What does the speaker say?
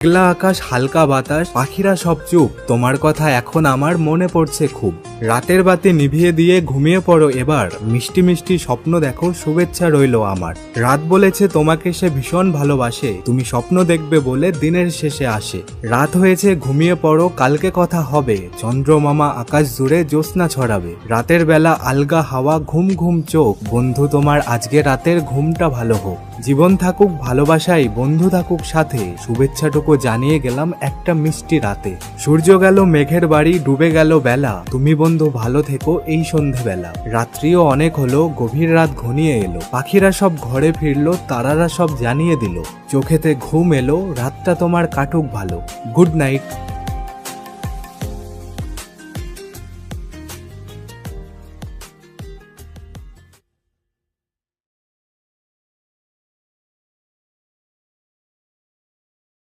মেঘলা আকাশ, হালকা বাতাস, পাখিরা সব চুপ। তোমার কথা এখন আমার মনে পড়ছে খুব। রাতের বাতি নিভিয়ে দিয়ে ঘুমিয়ে পড়ো এবার। মিষ্টি মিষ্টি স্বপ্ন দেখো, শুভেচ্ছা রইলো আমার। রাত বলেছে তোমাকে সে ভীষণ ভালোবাসে, তুমি স্বপ্ন দেখবে বলে দিনের শেষে আসে। রাত হয়েছে, ঘুমিয়ে পড়ো, কালকে কথা হবে। চন্দ্রমামা আকাশ জুড়ে জ্যোৎস্না ছড়াবে। রাতের বেলা আলগা হাওয়া, ঘুম ঘুম চোখ। বন্ধু তোমার আজকে রাতের ঘুমটা ভালো হোক। জীবন থাকুক ভালোবাসায়, বন্ধু থাকুক সাথে। শুভেচ্ছাটুকু জানিয়ে গেলাম একটা মিষ্টি রাতে। সূর্য গেল মেঘের বাড়ি, ডুবে গেল বেলা। তুমি বন্ধু ভালো থেকো এই সন্ধেবেলা। রাত্রিও অনেক হলো, গভীর রাত ঘনিয়ে এলো। পাখিরা সব ঘরে ফিরলো, তারারা সব জানিয়ে দিল। চোখেতে ঘুম এলো, রাতটা তোমার কাটুক ভালো। Good night.